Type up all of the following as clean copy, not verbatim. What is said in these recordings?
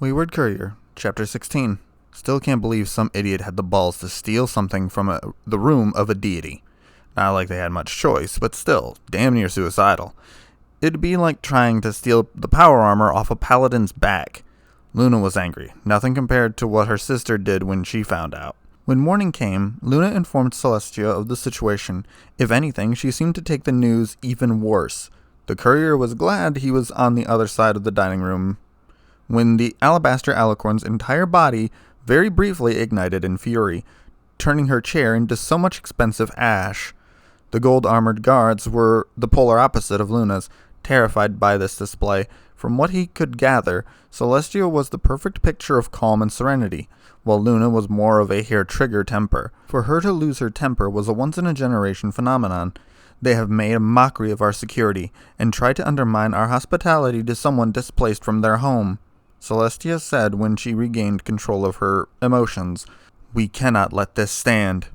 Wayward Courier, Chapter 16. Still can't believe some idiot had the balls to steal something from the room of a deity. Not like they had much choice, but still, damn near suicidal. It'd be like trying to steal the power armor off a paladin's back. Luna was angry, nothing compared to what her sister did when she found out. When morning came, Luna informed Celestia of the situation. If anything, she seemed to take the news even worse. The courier was glad he was on the other side of the dining room when the alabaster alicorn's entire body very briefly ignited in fury, turning her chair into so much expensive ash. The gold-armored guards were the polar opposite of Luna's, terrified by this display. From what he could gather, Celestia was the perfect picture of calm and serenity, while Luna was more of a hair-trigger temper. For her to lose her temper was a once-in-a-generation phenomenon. They have made a mockery of our security, and tried to undermine our hospitality to someone displaced from their home, Celestia said when she regained control of her emotions. We cannot let this stand.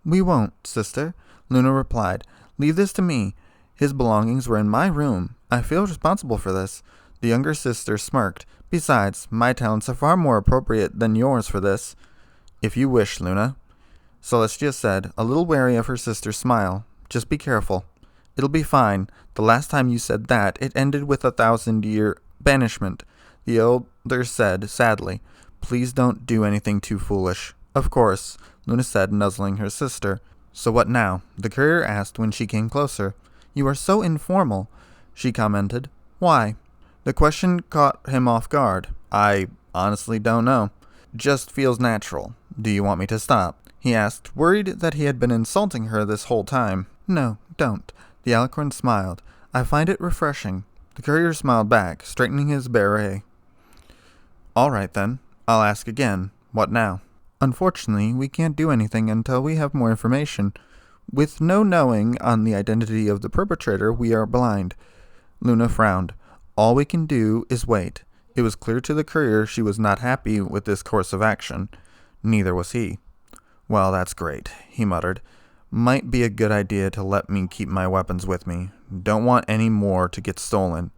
We won't, sister, Luna replied. Leave this to me. His belongings were in my room. I feel responsible for this. The younger sister smirked. Besides, my talents are far more appropriate than yours for this. If you wish, Luna, Celestia said, a little wary of her sister's smile. Just be careful. It'll be fine. The last time you said that, it ended with 1,000-year banishment. The elder said, sadly, please don't do anything too foolish. Of course, Luna said, nuzzling her sister. So what now? The courier asked when she came closer. You are so informal, she commented. Why? The question caught him off guard. I honestly don't know. Just feels natural. Do you want me to stop? He asked, worried that he had been insulting her this whole time. No, don't. The alicorn smiled. I find it refreshing. The courier smiled back, straightening his beret. All right, then. I'll ask again. What now? Unfortunately, we can't do anything until we have more information. With no knowing on the identity of the perpetrator, we are blind. Luna frowned. All we can do is wait. It was clear to the courier she was not happy with this course of action. Neither was he. Well, that's great, he muttered. Might be a good idea to let me keep my weapons with me. Don't want any more to get stolen.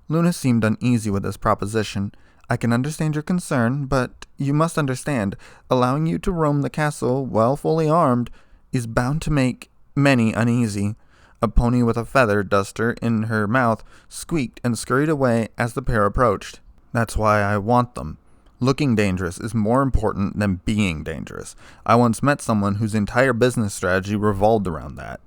Luna seemed uneasy with this proposition. I can understand your concern, but you must understand, allowing you to roam the castle while fully armed is bound to make many uneasy. A pony with a feather duster in her mouth squeaked and scurried away as the pair approached. That's why I want them. Looking dangerous is more important than being dangerous. I once met someone whose entire business strategy revolved around that.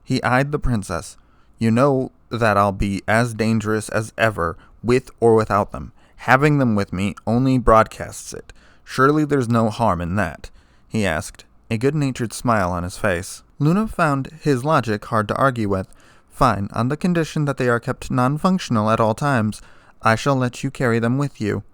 He eyed the princess. You know that I'll be as dangerous as ever, with or without them. Having them with me only broadcasts it. Surely there's no harm in that, he asked, a good-natured smile on his face. Luna found his logic hard to argue with. Fine, on the condition that they are kept non-functional at all times, I shall let you carry them with you.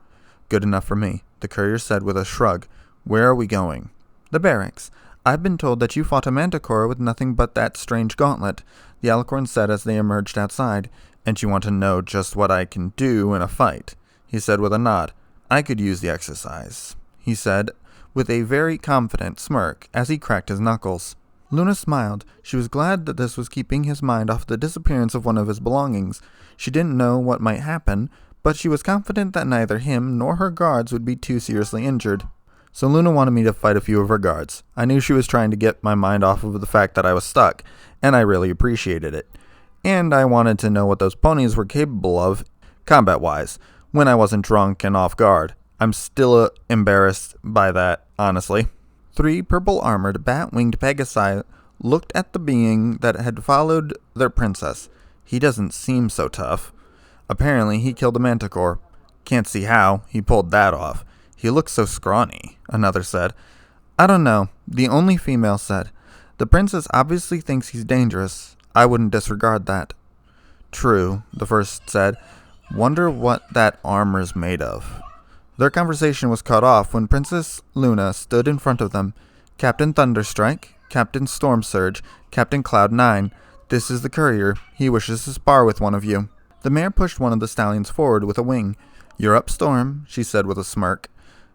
Good enough for me, the courier said with a shrug. Where are we going? The barracks. I've been told that you fought a manticore with nothing but that strange gauntlet, the alicorn said as they emerged outside. And you want to know just what I can do in a fight, he said with a nod. I could use the exercise, he said with a very confident smirk as he cracked his knuckles. Luna smiled. She was glad that this was keeping his mind off the disappearance of one of his belongings. She didn't know what might happen, but she was confident that neither him nor her guards would be too seriously injured. So Luna wanted me to fight a few of her guards. I knew she was trying to get my mind off of the fact that I was stuck, and I really appreciated it. And I wanted to know what those ponies were capable of, combat-wise, when I wasn't drunk and off guard. I'm still embarrassed by that, honestly. 3 purple-armored, bat-winged Pegasi looked at the being that had followed their princess. He doesn't seem so tough. Apparently, he killed a manticore. Can't see how he pulled that off. He looks so scrawny, another said. I don't know, the only female said. The princess obviously thinks he's dangerous. I wouldn't disregard that. True, the first said. Wonder what that armor's made of. Their conversation was cut off when Princess Luna stood in front of them. Captain Thunderstrike, Captain Stormsurge, Captain Cloud9. This is the courier. He wishes to spar with one of you. The mare pushed one of the stallions forward with a wing. You're up, Storm, she said with a smirk.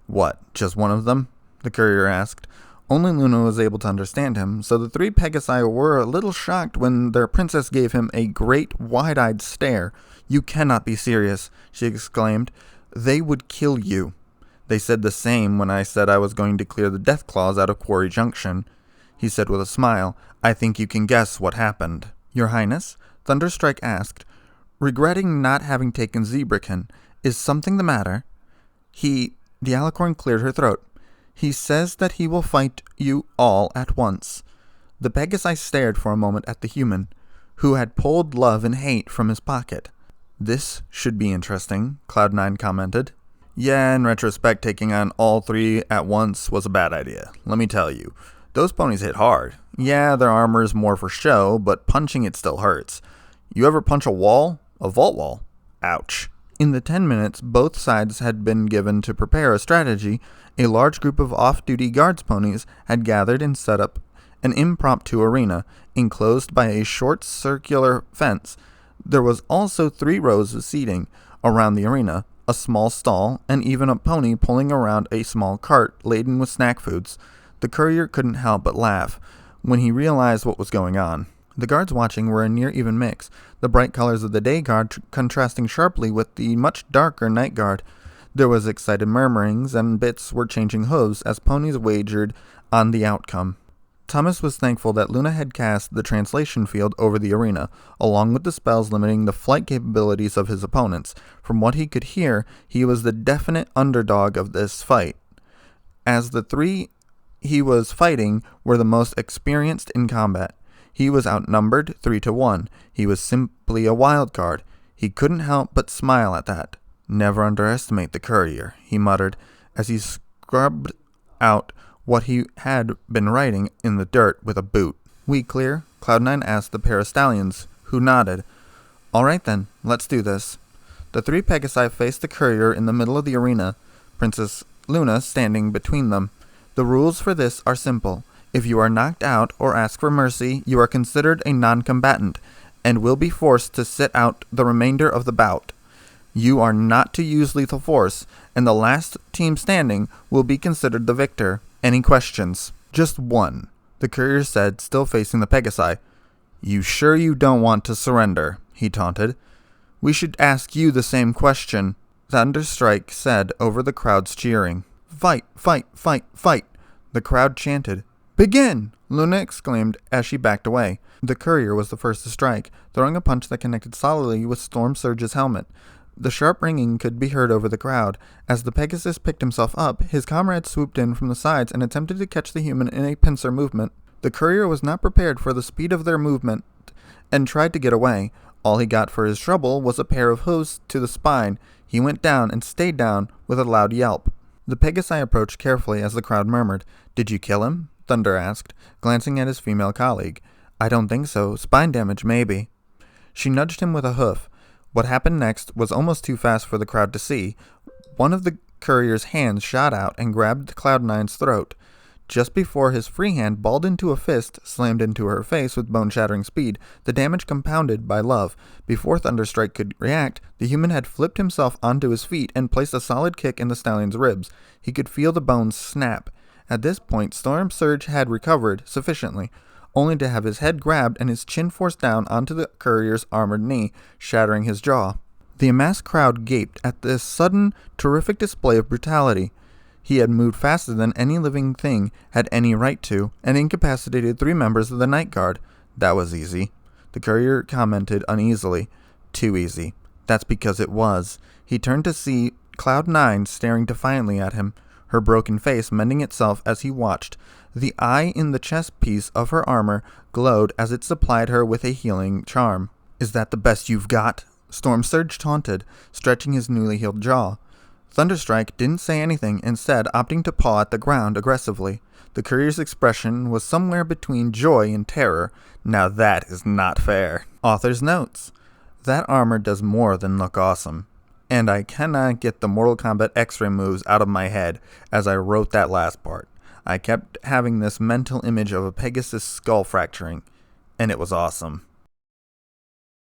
What, just one of them? The courier asked. Only Luna was able to understand him, so the 3 Pegasi were a little shocked when their princess gave him a great wide-eyed stare. You cannot be serious, she exclaimed. They would kill you. They said the same when I said I was going to clear the death claws out of Quarry Junction. He said with a smile, I think you can guess what happened. Your Highness? Thunderstrike asked, regretting not having taken Zebrakin. Is something the matter? The Alicorn cleared her throat. He says that he will fight you all at once. The Pegasi stared for a moment at the human, who had pulled love and hate from his pocket. This should be interesting, Cloud9 commented. Yeah, in retrospect, taking on all three at once was a bad idea. Let me tell you. Those ponies hit hard. Yeah, their armor's more for show, but punching it still hurts. You ever punch a wall? A vault wall? Ouch. In the 10 minutes both sides had been given to prepare a strategy, a large group of off-duty guards ponies had gathered and set up an impromptu arena, enclosed by a short circular fence. There was also 3 rows of seating around the arena, a small stall, and even a pony pulling around a small cart laden with snack foods. The courier couldn't help but laugh when he realized what was going on. The guards watching were a near-even mix, the bright colors of the day guard contrasting sharply with the much darker night guard. There was excited murmurings, and bits were changing hooves as ponies wagered on the outcome. Thomas was thankful that Luna had cast the translation field over the arena, along with the spells limiting the flight capabilities of his opponents. From what he could hear, he was the definite underdog of this fight, as the 3 he was fighting were the most experienced in combat. He was outnumbered 3-1. He was simply a wild card. He couldn't help but smile at that. Never underestimate the courier, he muttered, as he scrubbed out what he had been writing in the dirt with a boot. We clear? Cloud9 asked the pair of stallions, who nodded. All right then, let's do this. The 3 Pegasi faced the courier in the middle of the arena, Princess Luna standing between them. The rules for this are simple. If you are knocked out or ask for mercy, you are considered a non-combatant, and will be forced to sit out the remainder of the bout. You are not to use lethal force, and the last team standing will be considered the victor. Any questions? Just one, the courier said, still facing the Pegasi. You sure you don't want to surrender? He taunted. We should ask you the same question, Thunderstrike said over the crowd's cheering. Fight, fight, fight, fight, the crowd chanted. Begin! Luna exclaimed as she backed away. The courier was the first to strike, throwing a punch that connected solidly with Storm Surge's helmet. The sharp ringing could be heard over the crowd. As the Pegasus picked himself up, his comrades swooped in from the sides and attempted to catch the human in a pincer movement. The courier was not prepared for the speed of their movement and tried to get away. All he got for his trouble was a pair of hooves to the spine. He went down and stayed down with a loud yelp. The Pegasi approached carefully as the crowd murmured. Did you kill him? Thunder asked, glancing at his female colleague. I don't think so. Spine damage, maybe. She nudged him with a hoof. What happened next was almost too fast for the crowd to see. One of the courier's hands shot out and grabbed Cloud9's throat. Just before his free hand balled into a fist, slammed into her face with bone-shattering speed, the damage compounded by love. Before Thunderstrike could react, the human had flipped himself onto his feet and placed a solid kick in the stallion's ribs. He could feel the bones snap. At this point, Storm Surge had recovered sufficiently, only to have his head grabbed and his chin forced down onto the courier's armored knee, shattering his jaw. The amassed crowd gaped at this sudden, terrific display of brutality. He had moved faster than any living thing had any right to, and incapacitated 3 members of the Night Guard. That was easy. The courier commented uneasily. Too easy. That's because it was. He turned to see Cloud9 staring defiantly at him, her broken face mending itself as he watched. The eye in the chest piece of her armor glowed as it supplied her with a healing charm. Is that the best you've got? Storm Surge taunted, stretching his newly healed jaw. Thunderstrike didn't say anything, instead opting to paw at the ground aggressively. The courier's expression was somewhere between joy and terror. Now that is not fair. Author's notes. That armor does more than look awesome. And I cannot get the Mortal Kombat X-ray moves out of my head as I wrote that last part. I kept having this mental image of a Pegasus skull fracturing, and it was awesome.